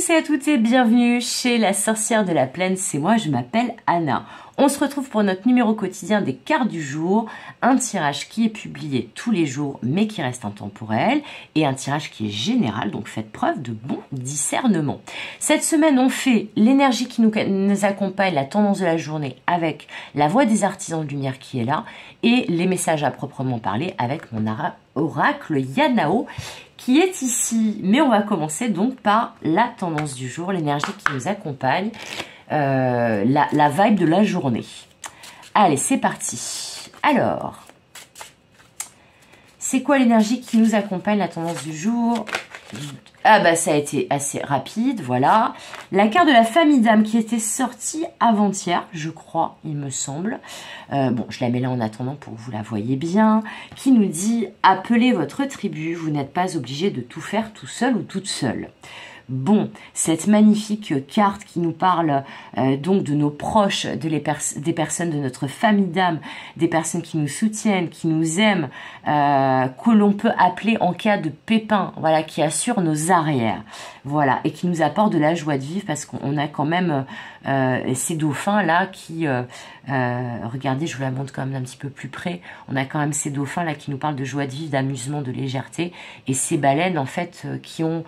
tous et à toutes et bienvenue chez la sorcière de la plaine, c'est moi, je m'appelle Anna. On se retrouve pour notre numéro quotidien des cartes du jour, un tirage qui est publié tous les jours mais qui reste intemporel et un tirage qui est général, donc faites preuve de bon discernement. Cette semaine on fait l'énergie qui nous accompagne, la tendance de la journée avec la voix des artisans de lumière qui est là et les messages à proprement parler avec mon oracle Yanao qui est ici. Mais on va commencer donc par la tendance du jour, l'énergie qui nous accompagne, la vibe de la journée. Allez, c'est parti. Alors, c'est quoi l'énergie qui nous accompagne, la tendance du jour? Ah bah ça a été assez rapide, voilà. La carte de la famille d'âme qui était sortie avant-hier, je crois, il me semble. Bon, je la mets là en attendant pour que vous la voyez bien. Qui nous dit « Appelez votre tribu, vous n'êtes pas obligé de tout faire tout seul ou toute seule ». Bon, cette magnifique carte qui nous parle donc de nos proches, des personnes de notre famille d'âme, des personnes qui nous soutiennent, qui nous aiment, que l'on peut appeler en cas de pépin, voilà, qui assure nos arrières, voilà, et qui nous apporte de la joie de vivre parce qu'on a quand même ces dauphins là qui, regardez, je vous la montre quand même d'un petit peu plus près, on a quand même ces dauphins là qui nous parlent de joie de vivre, d'amusement, de légèreté, et ces baleines en fait qui font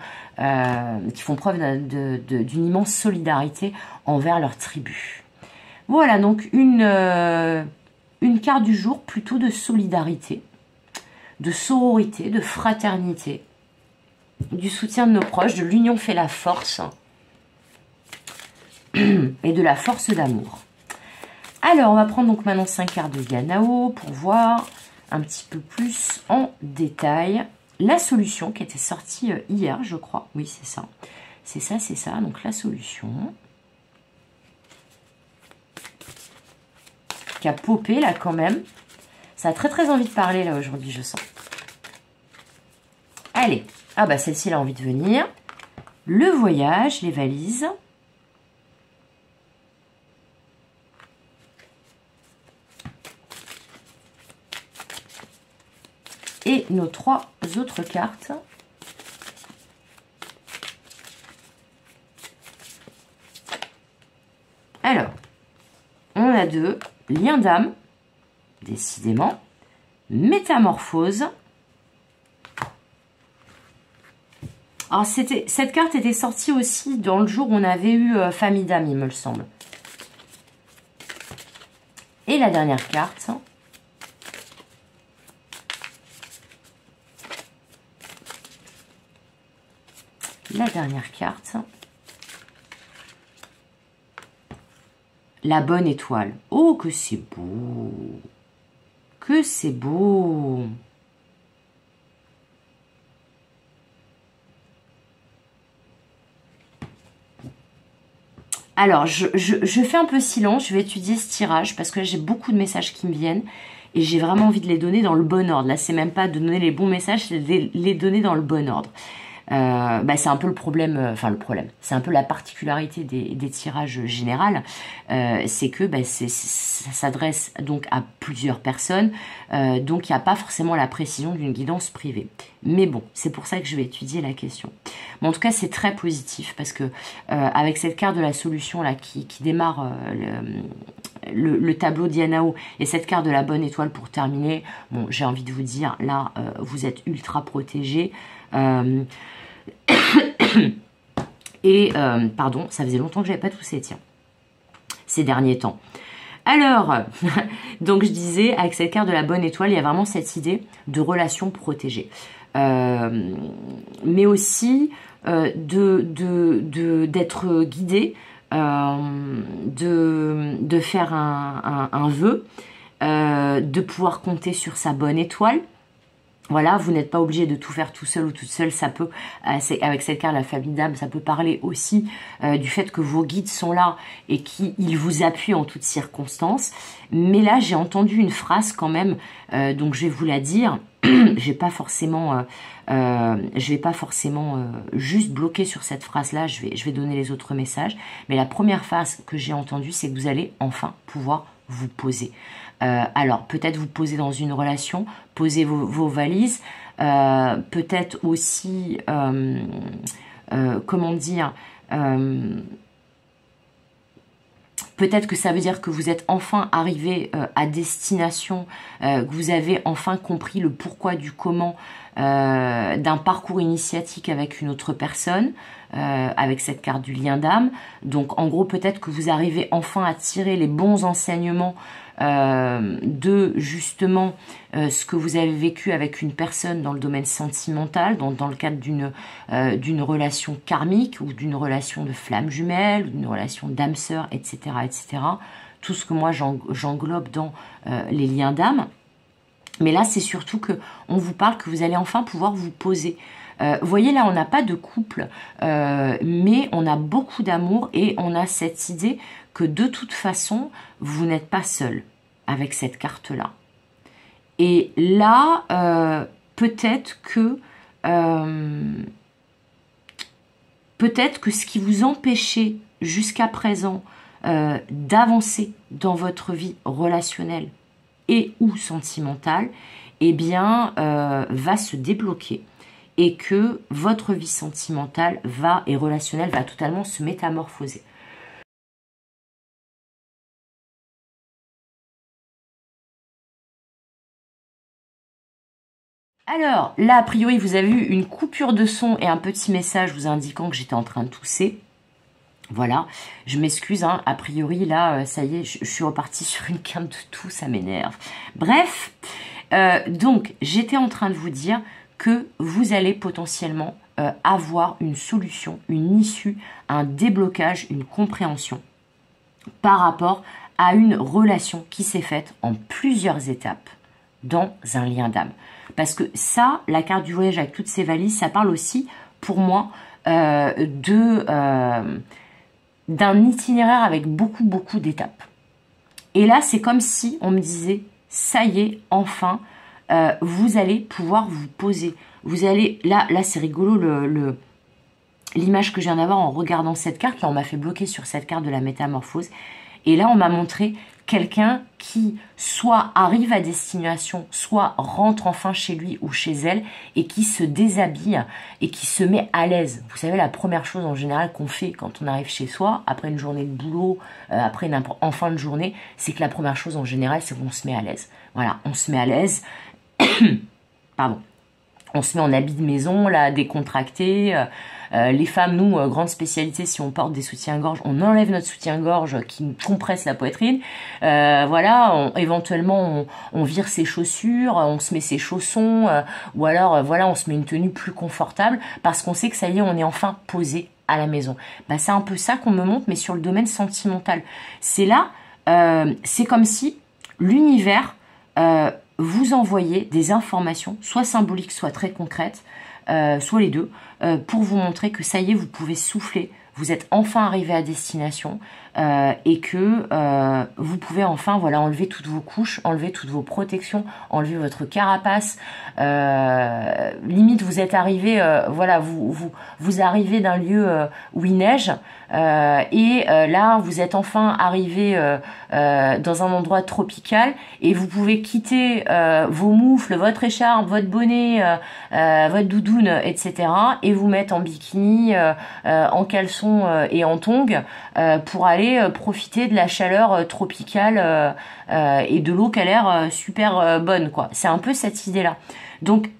preuve d'une immense solidarité envers leur tribu. Voilà donc une carte du jour plutôt de solidarité, de sororité, de fraternité, du soutien de nos proches, de l'union fait la force et de la force d'amour. Alors on va prendre donc maintenant 5 cartes de Yanao pour voir un petit peu plus en détail la solution qui était sortie hier, je crois. Oui, c'est ça. C'est ça, c'est ça. Donc, la solution qui a popé, là, quand même. Ça a très, très envie de parler, là, aujourd'hui, je sens. Allez. Ah, bah, celle-ci, elle a envie de venir. Le voyage, les valises. Et nos 3 autres cartes. Alors, on a 2. Lien d'âme, décidément. Métamorphose. Alors, cette carte était sortie aussi dans le jour où on avait eu famille d'âme, il me le semble. Et la dernière carte. La dernière carte. La bonne étoile. Oh, que c'est beau. Que c'est beau. Alors, je fais un peu silence. Je vais étudier ce tirage parce que j'ai beaucoup de messages qui me viennent. Et j'ai vraiment envie de les donner dans le bon ordre. Là, c'est même pas de donner les bons messages, c'est de les donner dans le bon ordre. Bah, c'est un peu le problème, c'est un peu la particularité des tirages généraux, c'est que bah, ça s'adresse donc à plusieurs personnes, donc il n'y a pas forcément la précision d'une guidance privée. Mais bon, c'est pour ça que je vais étudier la question. Mais en tout cas, c'est très positif parce que avec cette carte de la solution là qui démarre le tableau d'Yanao et cette carte de la bonne étoile pour terminer, bon, j'ai envie de vous dire, là, vous êtes ultra protégés. Et, pardon, ça faisait longtemps que j'avais pas toussé, tiens, ces derniers temps. Alors, donc je disais, avec cette carte de la bonne étoile, il y a vraiment cette idée de relation protégée. Mais aussi d'être guidé, de faire un vœu, de pouvoir compter sur sa bonne étoile. Voilà, vous n'êtes pas obligé de tout faire tout seul ou toute seule. Ça peut, avec cette carte, la famille d'âme, ça peut parler aussi du fait que vos guides sont là et qu'ils vous appuient en toutes circonstances. Mais là, j'ai entendu une phrase quand même, donc je vais vous la dire. Je vais pas forcément juste bloquer sur cette phrase-là. Je vais donner les autres messages. Mais la première phrase que j'ai entendue, c'est que vous allez enfin pouvoir vous poser. Alors, peut-être vous poser dans une relation, poser vos valises, peut-être aussi comment dire, peut-être que ça veut dire que vous êtes enfin arrivé à destination, que vous avez enfin compris le pourquoi du comment d'un parcours initiatique avec une autre personne, avec cette carte du lien d'âme. Donc en gros, peut-être que vous arrivez enfin à tirer les bons enseignements de justement ce que vous avez vécu avec une personne dans le domaine sentimental, dans le cadre d'une relation karmique ou d'une relation de flamme jumelle, ou d'une relation d'âme sœur, etc., etc. Tout ce que moi j'englobe dans les liens d'âme. Mais là, c'est surtout que on vous parle que vous allez enfin pouvoir vous poser. Vous voyez, là, on n'a pas de couple, mais on a beaucoup d'amour et on a cette idée que de toute façon, vous n'êtes pas seul avec cette carte-là. Et là, peut-être que ce qui vous empêchait jusqu'à présent d'avancer dans votre vie relationnelle et ou sentimentale, eh bien, va se débloquer et que votre vie sentimentale et relationnelle va totalement se métamorphoser. Alors, là, a priori, vous avez eu une coupure de son et un petit message vous indiquant que j'étais en train de tousser. Voilà, je m'excuse, hein, a priori, là, ça y est, je suis repartie sur une quinte de toux, ça m'énerve. Bref, donc, j'étais en train de vous dire que vous allez potentiellement avoir une solution, une issue, un déblocage, une compréhension par rapport à une relation qui s'est faite en plusieurs étapes dans un lien d'âme. Parce que ça, la carte du voyage avec toutes ces valises, ça parle aussi, pour moi, d'un itinéraire avec beaucoup d'étapes. Et là, c'est comme si on me disait, ça y est, enfin, vous allez pouvoir vous poser. Vous allez, là c'est rigolo, l'image que je viens d'avoir en regardant cette carte. Là, on m'a fait bloquer sur cette carte de la métamorphose. Et là, on m'a montré quelqu'un qui soit arrive à destination, soit rentre enfin chez lui ou chez elle et qui se déshabille et qui se met à l'aise. Vous savez, la première chose en général qu'on fait quand on arrive chez soi, après une journée de boulot, en fin de journée, c'est que la première chose en général, c'est qu'on se met à l'aise. Voilà, on se met à l'aise. Pardon. On se met en habit de maison, là, décontracté. Les femmes, nous, grande spécialité, si on porte des soutiens-gorge, on enlève notre soutien-gorge qui compresse la poitrine. Voilà, éventuellement, on vire ses chaussures, on se met ses chaussons, ou alors, voilà, on se met une tenue plus confortable parce qu'on sait que ça y est, on est enfin posé à la maison. Bah, c'est un peu ça qu'on me montre, mais sur le domaine sentimental. C'est là, c'est comme si l'univers vous envoyez des informations, soit symboliques, soit très concrètes, soit les deux, pour vous montrer que ça y est, vous pouvez souffler, vous êtes enfin arrivé à destination et que vous pouvez enfin voilà, enlever toutes vos couches, enlever toutes vos protections, enlever votre carapace. Limite, vous êtes arrivé, voilà, vous arrivez d'un lieu où il neige et là, vous êtes enfin arrivé dans un endroit tropical et vous pouvez quitter vos moufles, votre écharpe, votre bonnet, votre doudoune, etc. et vous mettre en bikini, en caleçon et en tongs pour aller profiter de la chaleur tropicale et de l'eau qui a l'air super bonne, quoi. C'est un peu cette idée-là. Donc,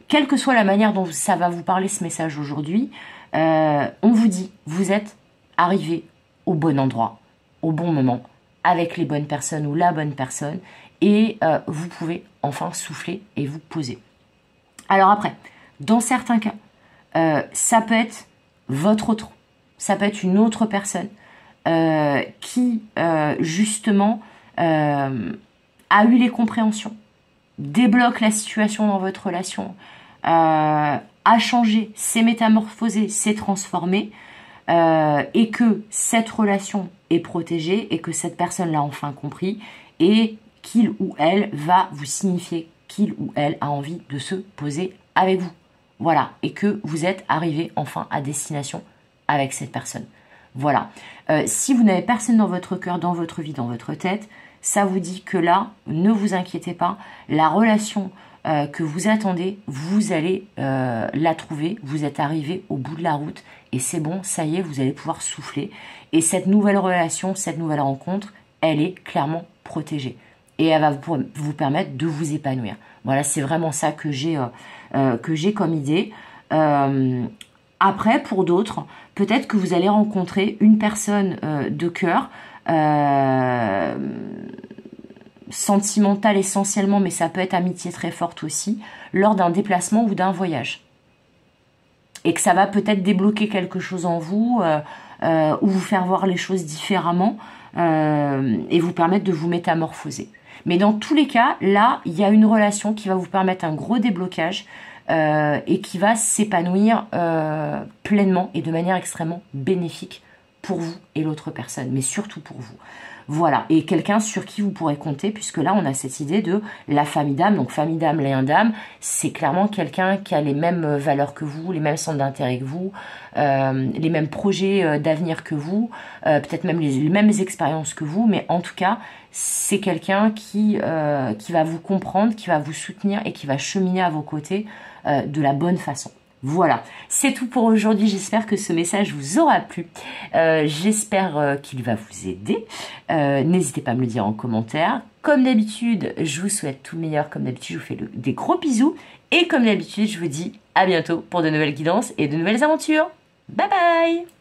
quelle que soit la manière dont ça va vous parler ce message aujourd'hui, on vous dit, vous êtes arrivé au bon endroit, au bon moment, avec les bonnes personnes ou la bonne personne, et vous pouvez enfin souffler et vous poser. Alors après, dans certains cas, ça peut être votre autre, ça peut être une autre personne qui, justement, a eu les compréhensions, débloque la situation dans votre relation, a changé, s'est métamorphosé, s'est transformé, et que cette relation est protégée et que cette personne l'a enfin compris et qu'il ou elle va vous signifier qu'il ou elle a envie de se poser avec vous. Voilà, et que vous êtes arrivé enfin à destination avec cette personne. Voilà. Si vous n'avez personne dans votre cœur, dans votre vie, dans votre tête, ça vous dit que là, ne vous inquiétez pas, la relation que vous attendez, vous allez la trouver, vous êtes arrivé au bout de la route et c'est bon, ça y est, vous allez pouvoir souffler. Et cette nouvelle relation, cette nouvelle rencontre, elle est clairement protégée. Et elle va vous permettre de vous épanouir. Voilà, c'est vraiment ça que j'ai comme idée. Après, pour d'autres, peut-être que vous allez rencontrer une personne de cœur, sentimentale essentiellement, mais ça peut être amitié très forte aussi, lors d'un déplacement ou d'un voyage. Et que ça va peut-être débloquer quelque chose en vous, ou vous faire voir les choses différemment, et vous permettre de vous métamorphoser. Mais dans tous les cas, là, il y a une relation qui va vous permettre un gros déblocage, et qui va s'épanouir pleinement et de manière extrêmement bénéfique pour vous et l'autre personne, mais surtout pour vous. Voilà, et quelqu'un sur qui vous pourrez compter, puisque là, on a cette idée de la famille d'âme. Donc, famille d'âme, lien d'âme, c'est clairement quelqu'un qui a les mêmes valeurs que vous, les mêmes centres d'intérêt que vous, les mêmes projets d'avenir que vous, peut-être même les mêmes expériences que vous, mais en tout cas, c'est quelqu'un qui va vous comprendre, qui va vous soutenir et qui va cheminer à vos côtés de la bonne façon. Voilà, c'est tout pour aujourd'hui. J'espère que ce message vous aura plu. J'espère qu'il va vous aider. N'hésitez pas à me le dire en commentaire. Comme d'habitude, je vous souhaite tout le meilleur. Comme d'habitude, je vous fais des gros bisous. Et comme d'habitude, je vous dis à bientôt pour de nouvelles guidances et de nouvelles aventures. Bye bye!